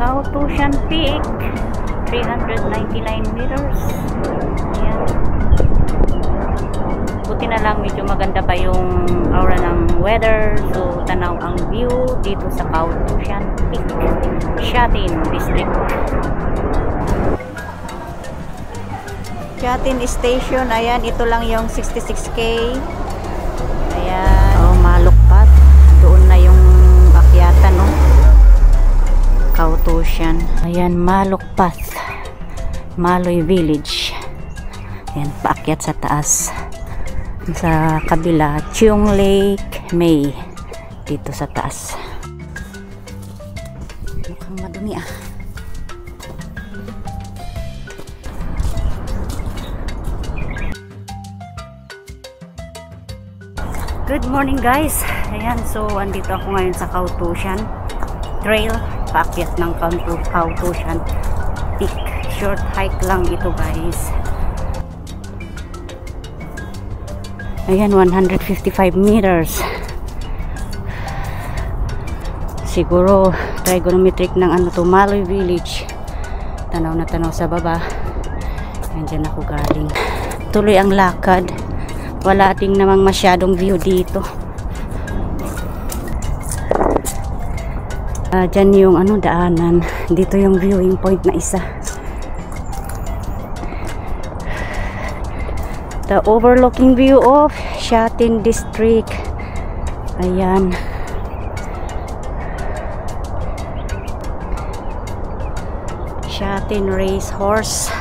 Kautusian Peak, 399 meters. Ayan. Buti na lang medyo maganda pa yung aura ng weather. So, tanaw ang view dito sa Kautusian Peak, Shatin District. Shatin Station, ayan, ito lang yung 66K. Ayan. Oh, malukpat. Doon na yung akyatan, no? Kautusian. Ayan, Malukpat. Maloy Village. Ayan, paakyat sa taas. Sa kabila, Cheung Lake May. Dito sa taas. Mukhang madumi ah. Good morning guys. Ayan, so andito ako ngayon sa Kautusian Trail, paakyat ng Kautusian Peak. Short hike lang ito guys. Ayan, 155 meters. Siguro trigonometric ng ano to, Maloy Village. Tanaw na tanaw sa baba. Ayan, dyan ako galing. Tuloy ang lakad. Wala ating namang masyadong view dito. Dyan yung ano, daanan. Dito yung viewing point na isa. The overlooking view of Shatin District. Ayan. Shatin Racehorse.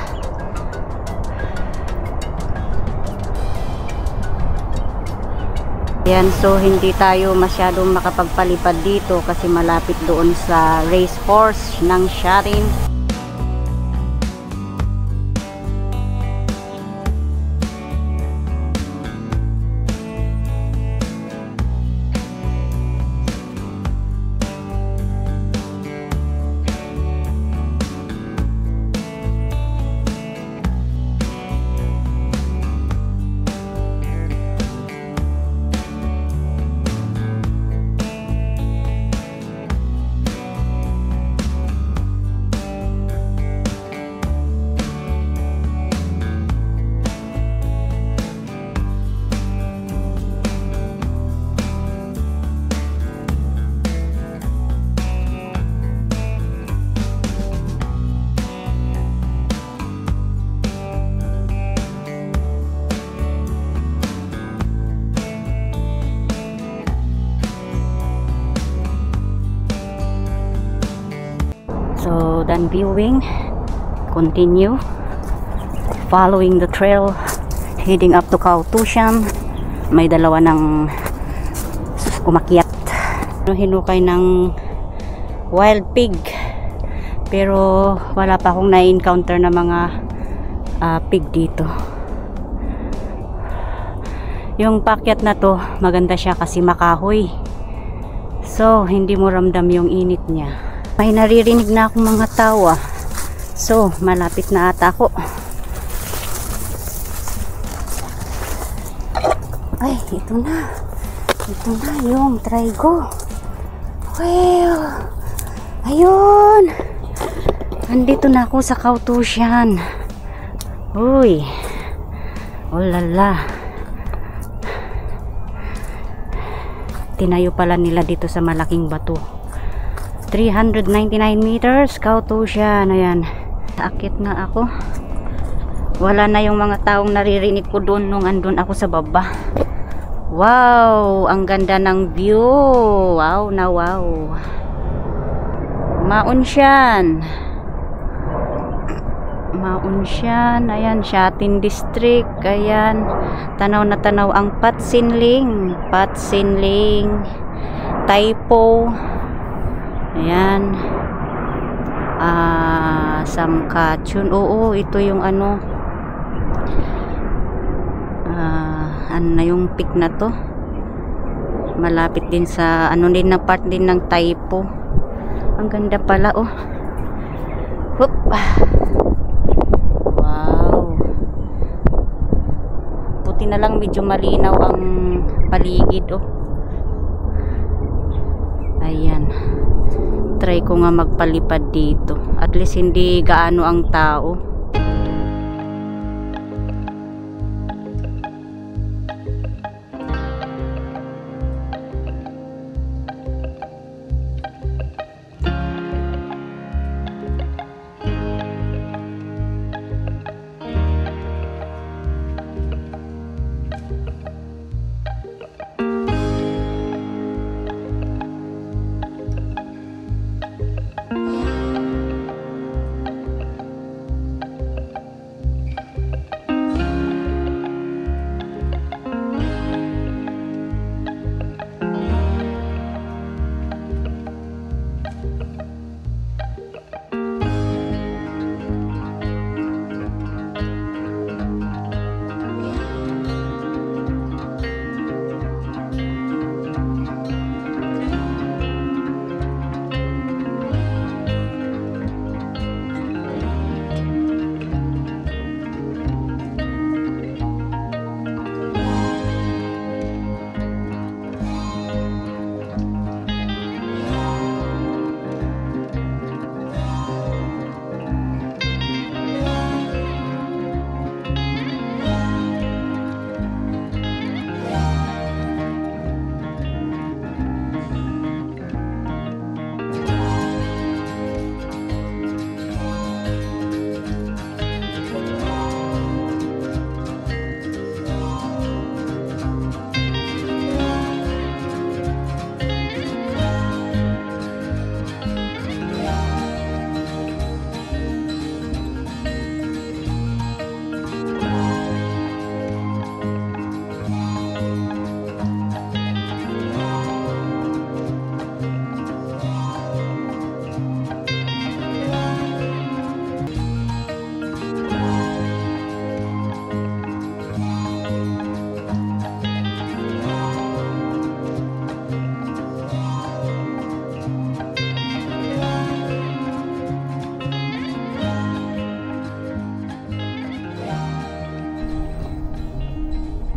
Ayan, so hindi tayo masyadong makapagpalipad dito kasi malapit doon sa racehorse ng Shatin. So, done viewing. Continue. Following the trail. Heading up to Kautusian. May dalawa ng umakyat. Hinukay ng wild pig. Pero wala pa akong na-encounter na mga pig dito. Yung pakyat na to, maganda siya kasi makahoy. So, hindi mo ramdam yung init niya. May naririnig na akong mga tawa. So, malapit na ata ako. Ay, ito na. Ito na yung trigo. Well, ayun. Andito na ako sa Kautusian. Uy. Oh lala. Tinayo pala nila dito sa malaking bato. 399 meters, Kautusian. Ayan, akit nga ako. Wala na yung mga taong naririnig ko doon nung andun ako sa baba. Wow, ang ganda ng view. Wow na wow. Maunsyan. Maunsyan. Ayan, Shatin District. Ayan, tanaw na tanaw ang Patsinling. Patsinling. Taipo. Ayan. Samkachun. Oo, ito yung ano. Ano na yung peak na to. Malapit din sa ano din na part din ng Taipo. Ang ganda pala oh. Hup. Wow. Buti na lang medyo malinaw ang paligid oh. Ayan. try ko nga magpalipad dito. At least hindi gaano ang tao.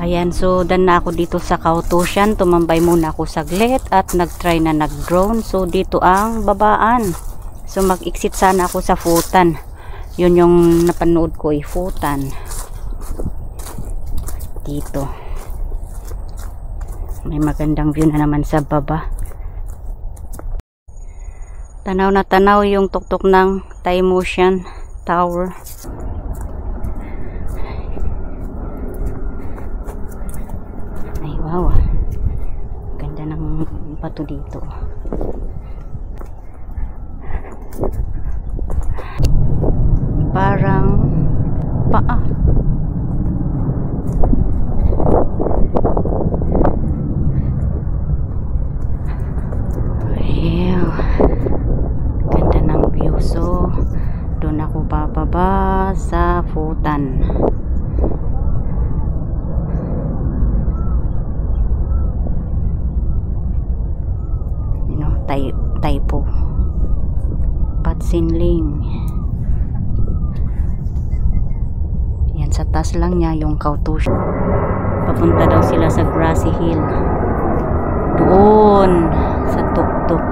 Ayan, so done na ako dito sa Kautosian. Tumambay muna ako saglit at nag-try na nag-drone. So dito ang babaan. So mag-exit sana ako sa Futan. Yun yung napanood ko, Futan. Dito. May magandang view na naman sa baba. Tanaw na tanaw yung tuktok ng Taimyushan Tower. Wow, ganda ng bato dito. Parang paa. Wow, ganda ng view. So doon ako bababa sa Futan. Taipo Patsinling. Yan, sa taas lang niya yung Kautosian. Papunta daw sila sa Grassy Hill doon sa tuktok.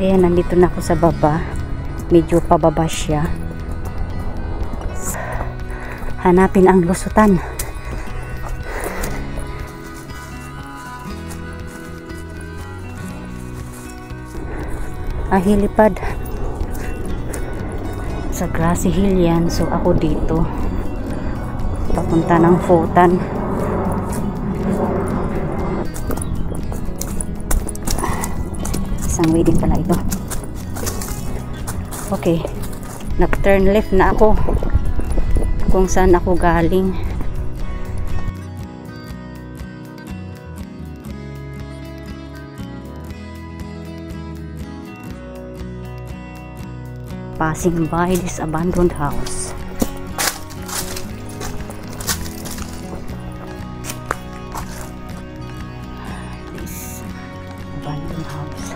Ayan, nandito na ako sa baba. Medyo pababa siya. Hanapin ang lusutan. Hilipad sa Grassy Hill yan. So ako dito papunta ng Futan. Isang way din pala ito. Okay, nag turn left na ako kung saan ako galing. Passing by this abandoned house. This abandoned house.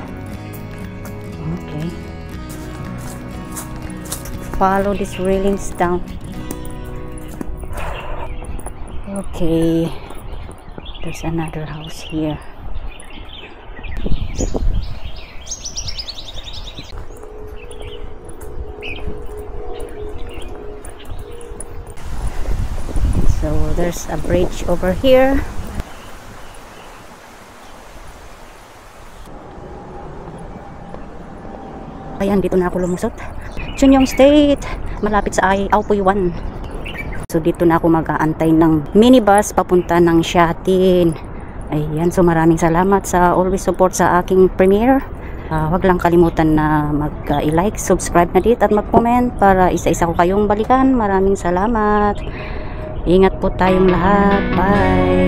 Okay. Follow these railings down. Okay. There's another house here. So there's a bridge over here. Ayan, dito na ako lumusot. Chunyong State, malapit sa Aupoy 1. So dito na ako mag-aantay ng minibus papunta ng Shatin. Ayan, so maraming salamat sa always support sa aking premiere. Wag lang kalimutan na mag-like, subscribe na dit at mag-comment para isa-isa ko kayong balikan. Maraming salamat. Ingat po tayong lahat. Bye!